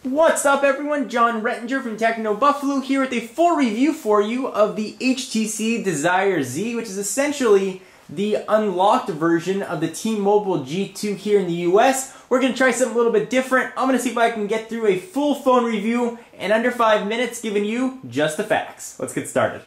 What's up everyone, John Rettinger from TechnoBuffalo here with a full review for you of the HTC Desire Z, which is essentially the unlocked version of the T-Mobile G2 here in the US. We're going to try something a little bit different. I'm going to see if I can get through a full phone review in under 5 minutes, giving you just the facts. Let's get started.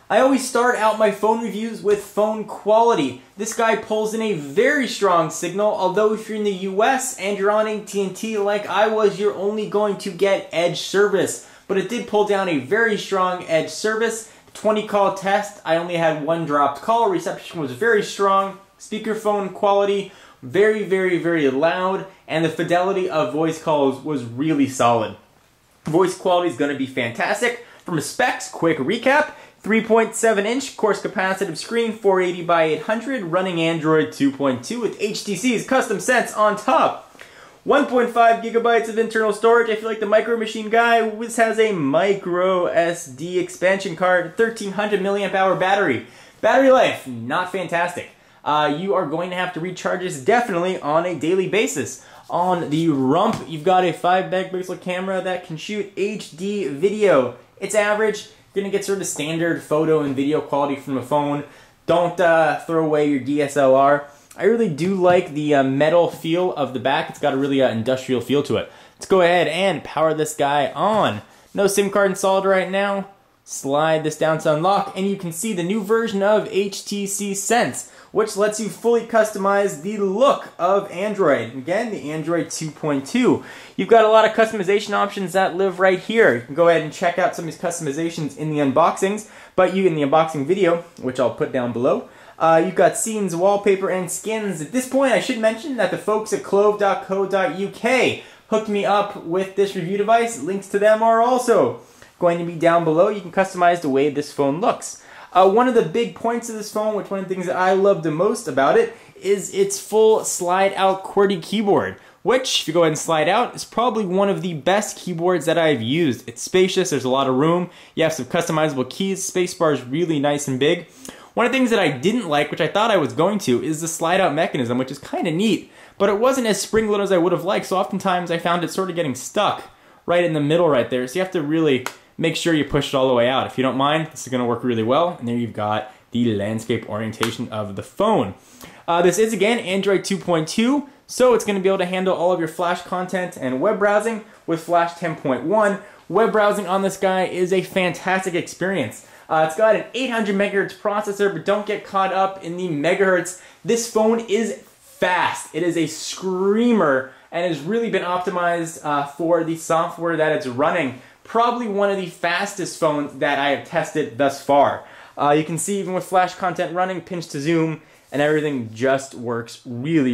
I always start out my phone reviews with phone quality. This guy pulls in a very strong signal, although if you're in the US and you're on AT&T like I was, you're only going to get Edge service. But it did pull down a very strong Edge service. 20 call test, I only had one dropped call. Reception was very strong. Speakerphone quality, very loud. And the fidelity of voice calls was really solid. Voice quality is going to be fantastic. From specs, quick recap. 3.7-inch coarse capacitive screen, 480 by 800, running Android 2.2 with HTC's custom sense on top. 1.5 gigabytes of internal storage. I feel like the Micro Machine guy. This has a micro SD expansion card, 1300 milliamp hour battery. Battery life, not fantastic. You are going to have to recharge this definitely on a daily basis. On the rump, you've got a 5 megapixel camera that can shoot HD video. It's average. You're going to get sort of standard photo and video quality from a phone. Don't throw away your DSLR. I really do like the metal feel of the back. It's got a really industrial feel to it. Let's go ahead and power this guy on. No SIM card installed right now. Slide this down to unlock, and you can see the new version of HTC Sense, which lets you fully customize the look of Android. Again, the Android 2.2. You've got a lot of customization options that live right here. You can go ahead and check out some of these customizations in the unboxings, but in the unboxing video, which I'll put down below. You've got scenes, wallpaper, and skins. At this point, I should mention that the folks at clove.co.uk hooked me up with this review device. Links to them are also going to be down below. You can customize the way this phone looks. One of the big points of this phone, which one of the things that I love the most about it, is its full slide-out QWERTY keyboard, which, if you go ahead and slide out, is probably one of the best keyboards that I've used. It's spacious, there's a lot of room, you have some customizable keys, spacebar is really nice and big. One of the things that I didn't like, which I thought I was going to, is the slide-out mechanism, which is kind of neat, but it wasn't as spring-loaded as I would have liked, so oftentimes I found it sort of getting stuck right in the middle right there, so you have to really make sure you push it all the way out. If you don't mind, this is going to work really well. And there you've got the landscape orientation of the phone. This is, again, Android 2.2, so it's going to be able to handle all of your Flash content and web browsing with Flash 10.1. Web browsing on this guy is a fantastic experience. It's got an 800 megahertz processor, but don't get caught up in the megahertz. This phone is fast. It is a screamer and has really been optimized for the software that it's running. Probably one of the fastest phones that I have tested thus far. You can see even with Flash content running, pinch to zoom, and everything just works really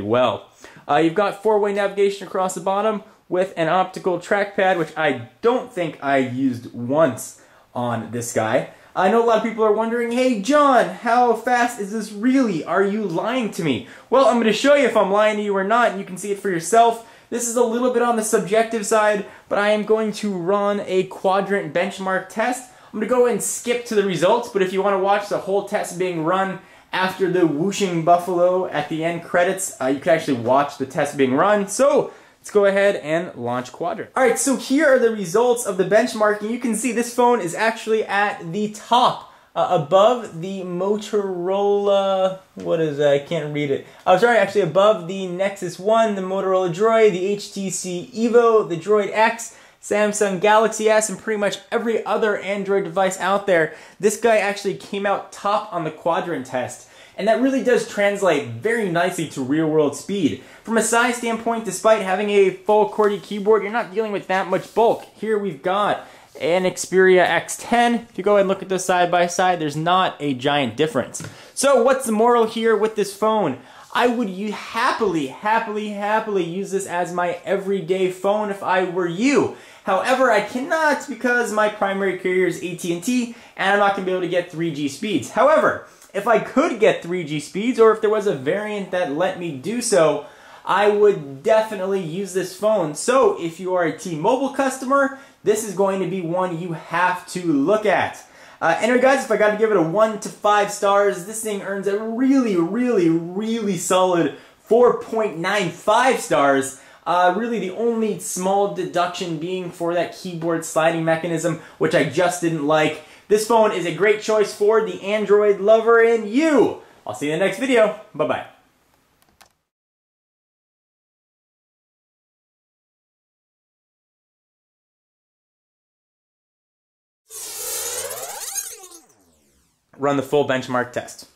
well. You've got 4-way navigation across the bottom with an optical trackpad, which I don't think I used once on this guy. I know a lot of people are wondering, hey John, how fast is this really? Are you lying to me? Well, I'm going to show you if I'm lying to you or not, and you can see it for yourself. This is a little bit on the subjective side, but I am going to run a quadrant benchmark test. I'm going to go and skip to the results, but if you want to watch the whole test being run after the whooshing buffalo at the end credits, you can actually watch the test being run. So let's go ahead and launch Quadrant. Alright, so here are the results of the benchmarking. You can see this phone is actually at the top. Above the Motorola, what is that? I can't read it. Oh, sorry, actually above the Nexus 1, the Motorola Droid, the HTC Evo, the Droid X, Samsung Galaxy S, and pretty much every other Android device out there. This guy actually came out top on the Quadrant test. And that really does translate very nicely to real-world speed. From a size standpoint, despite having a full QWERTY keyboard, you're not dealing with that much bulk. Here we've got an Xperia X10. If you go ahead and look at those side by side, there's not a giant difference. So what's the moral here with this phone? I would happily use this as my everyday phone if I were you. However, I cannot because my primary carrier is AT&T and I'm not going to be able to get 3G speeds. However, if I could get 3G speeds or if there was a variant that let me do so, I would definitely use this phone. So if you are a T-Mobile customer, this is going to be one you have to look at. Anyway, guys, if I got to give it a 1 to 5 stars, this thing earns a really, really, really solid 4.95 stars. Really, the only small deduction being for that keyboard sliding mechanism, which I just didn't like. This phone is a great choice for the Android lover in you. I'll see you in the next video. Bye-bye. Run the full benchmark test.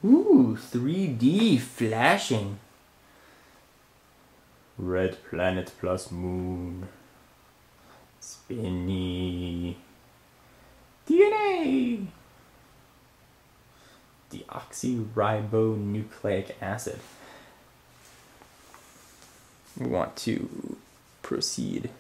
Ooh, 3D flashing. Red planet plus moon. Spinny. DNA. Deoxyribonucleic acid. We want to proceed.